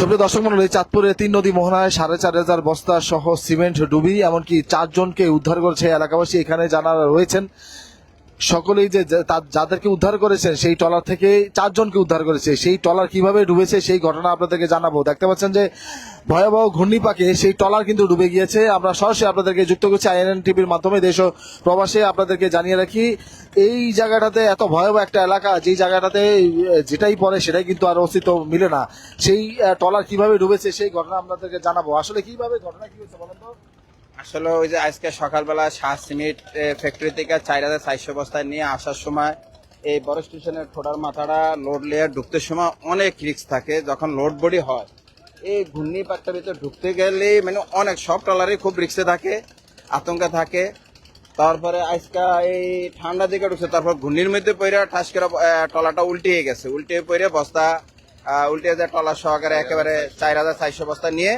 সুপ্রিয় দর্শক মন্ডলী, চাঁদপুরে ৩ নদী মোহনায় ৪,৫০০ বস্তা সহ সিমেন্ট ডুবি এমনকি ৪ জনকে উদ্ধার করেছে এলাকাবাসী। এখানে যারা রয়েছেন সকলেই যে যাদেরকে উদ্ধার করেছেন সেই ট্রলার থেকে ৪ জনকে উদ্ধার করেছে। সেই ট্রলার কিভাবে ডুবেছে সেই ঘটনা আপনাদেরকে জানাবো। দেখতে পাচ্ছেন যে ভয়াবহ ঘূর্ণিপাকে সেই ট্রলার কিন্তু ডুবে গিয়েছে। আমরা সরাসরি আপনাদেরকে যুক্ত করছি আইএনএন টিভির মাধ্যমে। দেশ ও প্রবাসে আপনাদেরকে জানিয়ে রাখি, এই জায়গাটাতে এত ভয়াবহ একটা এলাকা, যেই জায়গাটাতে যেটাই পড়ে সেটাই কিন্তু আর অস্তিত্ব মিলে না। সেই ট্রলার কিভাবে ডুবেছে সেই ঘটনা আপনাদেরকে জানাবো। আসলে কিভাবে ঘটনা কি হয়েছে বলেন তো? আসলে ওই যে আজকে সকালবেলা শাহ সিমেন্ট ফ্যাক্টরি থেকে ৪,৪০০ বস্তায় নিয়ে আসার সময় এই বড় স্টেশনের ঠোঁটার মাথাটা লোড লেয়ার ঢুকতে সময় অনেক রিস্ক থাকে। যখন লোড বডি হয় এই ঘূর্ণিপাকটার ভিতরে ঢুকতে গেলে মানে অনেক সব ট্রলারই খুব রিস্কে থাকে, আতঙ্কে থাকে। তারপরে আজকে এই ঠান্ডা দিকে ঢুকছে, তারপর ঘূর্ণির মধ্যে পড়ে ঠাস করে ট্রলারটা উল্টিয়ে গেছে। উল্টিয়ে পড়ে বস্তা উল্টে যায় ট্রলার সহকারে একেবারে ৪,৪০০ বস্তা নিয়ে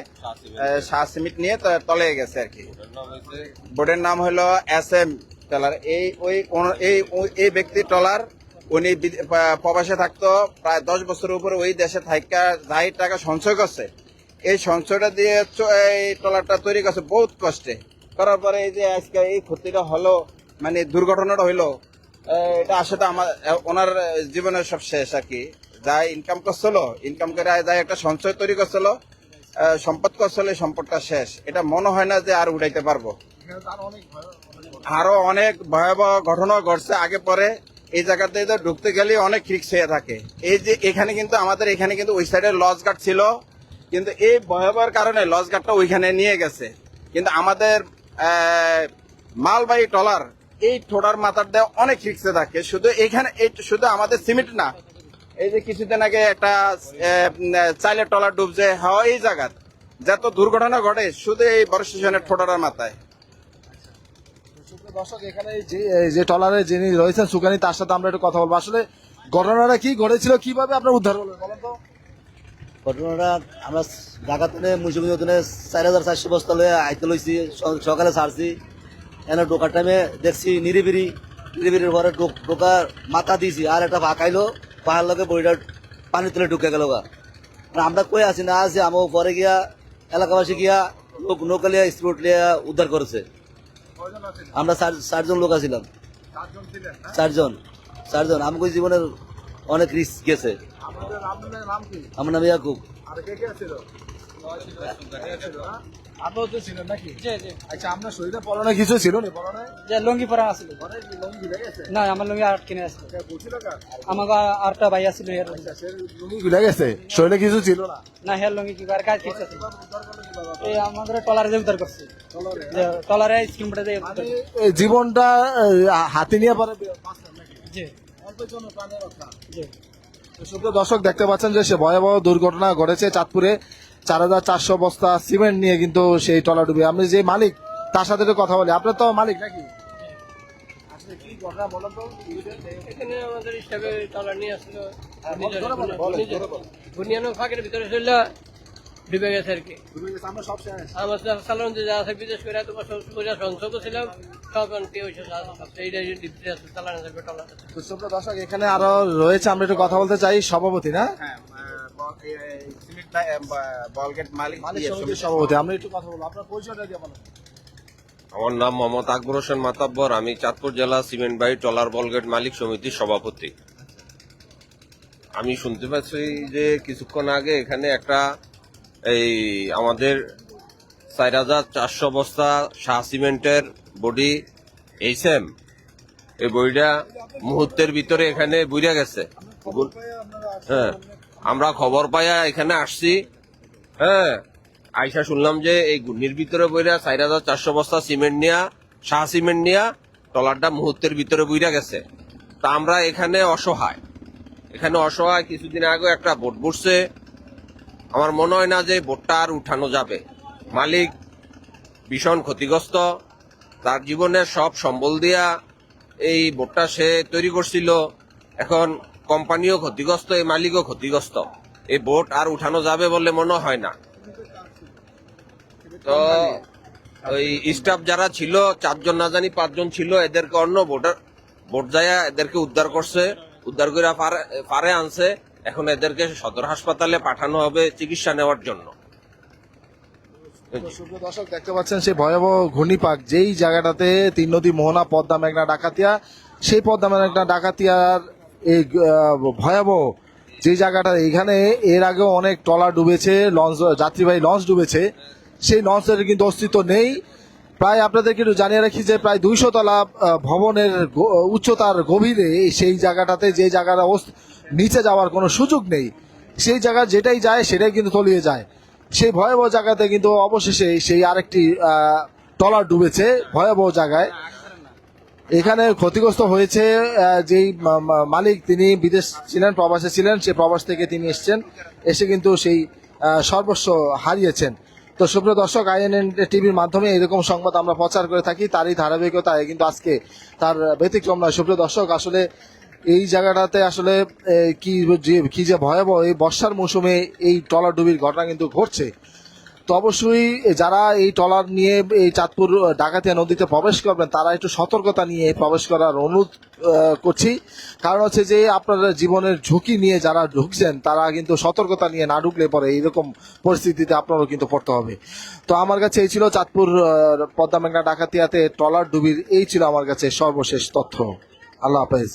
শাহ সিমেন্ট নিয়ে তলে গেছে আর কি। বোর্ডের নাম হলো SM ট্রলার। এই ব্যক্তি ট্রলার উনি প্রবাসে থাকতো প্রায় 10 বছরের উপরে। ওই দেশে থাকা যাই টাকা সঞ্চয় করছে, এই সঞ্চয়টা দিয়ে এই ট্রলারটা তৈরি করছে বহুত কষ্টে। করার পরে এই যে আজকে এই ক্ষতিটা হলো, মানে দুর্ঘটনাটা হইলো, এটা আসলে আমার ওনার জীবনের সব শেষ আর কি। যা ইনকাম করছিল, ইনকাম করে যাই একটা সঞ্চয় তৈরি করছিল, সম্পদ করছিল, এই সম্পদটা শেষ। এটা মনে হয় না যে আর উঠাইতে পারবো। আরো অনেক ভয়াবহ ঘটনা ঘটছে আগে পরে। এই জায়গাতে ঢুকতে গেলে অনেক রিস্ক হয়ে থাকে। এই যে এখানে কিন্তু আমাদের এখানে কিন্তু ওই সাইডে লঞ্চ ঘাট ছিল, কিন্তু এই ভয়াবহের কারণে লঞ্চ ঘাটটা ওইখানে নিয়ে গেছে। কিন্তু আমাদের মালবাহী ট্রলার এই ঠোঁটার মাথার দেওয়া অনেক রিস্কে থাকে। শুধু এখানে শুধু আমাদের সিমেন্ট না, এই যে কিছুদিন আগে একটা চাইলের ট্রলার ডুবছে, হ্যাঁ এই জায়গার যত দুর্ঘটনা ঘটে শুধু এই বড় স্টেশনের ঠোঁটার মাথায়। দর্শক, এখানে যে ট্রলারে যিনি রয়েছেন সুকানি, তার সাথে আমরা একটু কথা বলবো। আসলে ঘটনাটা কি ঘটেছিল, কিভাবে আপনার উদ্ধার করলেন বলেন তো? ঘটনাটা আমরা ঢাকা থেকে মুন্সিগঞ্জ ৪,৪০০ বস্তা লয়ে আইতে লইছি। সকালে ছাড়ছি, এনে ঢোকার টাইমে দেখছি নিরিবিরির ঘরে ঢোকার মাথা দিয়েছি, আর একটা ফাঁকাইলো পাহাড় লগে বইটা পানি তুলে ঢুকে গেল গা। আমরা কই আছি না আছি, আমার পরে গিয়া এলাকাবাসী গিয়া লোক নৌকালিয়া স্পিড লিয়া উদ্ধার করেছে। আমরা 4জন লোক আছিলাম। 4জন আমাকে জীবনের অনেক রিস্ক গেছে। আমার নাম ইয়াকুব। আপনার তো ছিলেন নাকি? আচ্ছা, আপনার শরীরে পরনে কিছু ছিল না? পরনে যে লুঙ্গি পরা আছিল না, আমার লুঙ্গি আর কিনে আসছিল। আমার আরটা ভাই আছিল, লুঙ্গি খুলে গেছে, শরীরে কিছু ছিল না? না, হের লুঙ্গি কি আর কাজ কিছু এই আমাদের টলারে যে উদ্ধার করছে, টলারে স্কিমটা দিয়ে এই জীবনটা হাতে নিয়ে পরে জি জি। সুপ্রিয় দর্শক, দেখতে পাচ্ছেন যে সে ভয়াবহ দুর্ঘটনা ঘটেছে চাঁদপুরে। ৪,৪০০ বস্তা সিমেন্ট নিয়ে কিন্তু সেই ট্রলার ডুবে। আমি যে মালিক তার সাথে একটু কথা বলি। আপনার তো মালিক নাকি? আসলে কি ঘটনা বলেন তো? এখানে আমাদের হিসাবে ট্রলার নিয়ে আসলো, বুনিয়ানো ফাঁকের ভিতরে চললে ডুবে গেছে আর কি। আমার চালান যে যা আছে বিশেষ করে তোমার সঞ্চয় ছিলাম সব আনতে হয়েছে, চালানো যাবে ট্রলার। সুপ্রিয় দর্শক, এখানে আরো রয়েছে, আমরা একটু কথা বলতে চাই সভাপতি, না বলগেট মালিক সমিতির সভাপতি। আমরা একটু কথা বলবো, আপনার পরিচয়টা দিয়ে বলেন। আমার নাম মোহাম্মদ আকবর হোসেন মাতাব্বর। আমি চাঁদপুর জেলা সিমেন্ট বাই ট্রলার বলগেট মালিক সমিতির সভাপতি। আমি শুনতে পাচ্ছি যে কিছুক্ষণ আগে এখানে একটা এই আমাদের ৪,৪০০ বস্তা শাহ সিমেন্টের বডি এইচএম, এই বইটা মুহূর্তের ভিতরে এখানে বুইরা গেছে। হ্যাঁ, আমরা খবর পাইয়া এখানে আসছি। হ্যাঁ, আইসা শুনলাম যে এই ঘূর্ণির ভিতরে বইরা ৪,৪০০ বস্তা সিমেন্ট নিয়া, শাহ সিমেন্ট নিয়া ট্রলারটা মুহূর্তের ভিতরে বুইরা গেছে। তা আমরা এখানে অসহায়। কিছুদিন আগে একটা বোট বুঝছে। আমার মনে হয় না যে বোটটা আর উঠানো যাবে। মালিক ভীষণ ক্ষতিগ্রস্ত, তার জীবনের সব সম্বল দিয়া এই বোটটা সে তৈরি করছিল। এখন কোম্পানিও ক্ষতিগ্রস্ত, এই মালিকও ক্ষতিগ্রস্ত। এই বোট আর উঠানো যাবে বলে মনে হয় না। তো ওই স্টাফ যারা ছিল 4 জন না জানি 5 জন ছিল, এদেরকে অন্য বোট যায় এদেরকে উদ্ধার করছে, উদ্ধার করে পারে আনছে। এখন এদেরকে সদর হাসপাতালে পাঠানো হবে চিকিৎসা নেওয়ার জন্য। সুপ্রিয় দর্শক দেখতে পাচ্ছেন সেই ভয়াবহ ঘূর্ণিপাক যেই জায়গাটাতে তিন নদী মোহনা পদ্মা মেঘনা ডাকাতিয়া, সেই পদ্মা মেঘনা ডাকাতিয়ার এই ভয়াবহ যে জায়গাটা, এখানে এর আগেও অনেক ট্রলার ডুবেছে, লঞ্চ যাত্রীবাহী লঞ্চ ডুবেছে, সেই লঞ্চের কিন্তু অস্তিত্ব নেই। প্রায় আপনাদেরকে একটু জানিয়ে রাখি যে প্রায় 200 তলা ভবনের উচ্চতার গভীরে সেই জায়গাটাতে, যে জায়গাটা নিচে যাওয়ার কোনো সুযোগ নেই, সেই জায়গা যেটাই যায় সেটাই কিন্তু তলিয়ে যায়। সেই ভয়াবহ জায়গাতে কিন্তু অবশেষে সেই আরেকটি ট্রলার ডুবেছে ভয়াবহ জায়গায়। এখানে ক্ষতিগ্রস্ত হয়েছে যেই মালিক, তিনি বিদেশ ছিলেন, প্রবাসে ছিলেন, সে প্রবাস থেকে তিনি এসে কিন্তু সেই সর্বস্ব হারিয়েছেন। তো সুপ্রিয় দর্শক, আইএনএন টিভির মাধ্যমে এরকম সংবাদ আমরা প্রচার করে থাকি, তারই ধারাবাহিকতায় কিন্তু আজকে তার ব্যতিক্রম নয়। সুপ্রিয় দর্শক, আসলে এই জায়গাটাতে আসলে কি যে ভয়াবহ, এই বর্ষার মৌসুমে এই ট্রলার ডুবির ঘটনা কিন্তু ঘটছে। তো অবশ্যই যারা এই ট্রলার নিয়ে এই চাঁদপুর ডাকাতিয়া নদীতে প্রবেশ করবেন, তারা একটু সতর্কতা নিয়ে প্রবেশ করার অনুরোধ করছি। কারণ হচ্ছে যে আপনার জীবনের ঝুঁকি নিয়ে যারা ঢুকছেন, তারা কিন্তু সতর্কতা নিয়ে না ঢুকলে পরে এইরকম পরিস্থিতিতে আপনারও কিন্তু পড়তে হবে। তো আমার কাছে এই ছিল চাঁদপুর পদ্মা মেঘনা ডাকাতিয়াতে ট্রলার ডুবির, এই ছিল আমার কাছে সর্বশেষ তথ্য। আল্লাহ হাফেজ।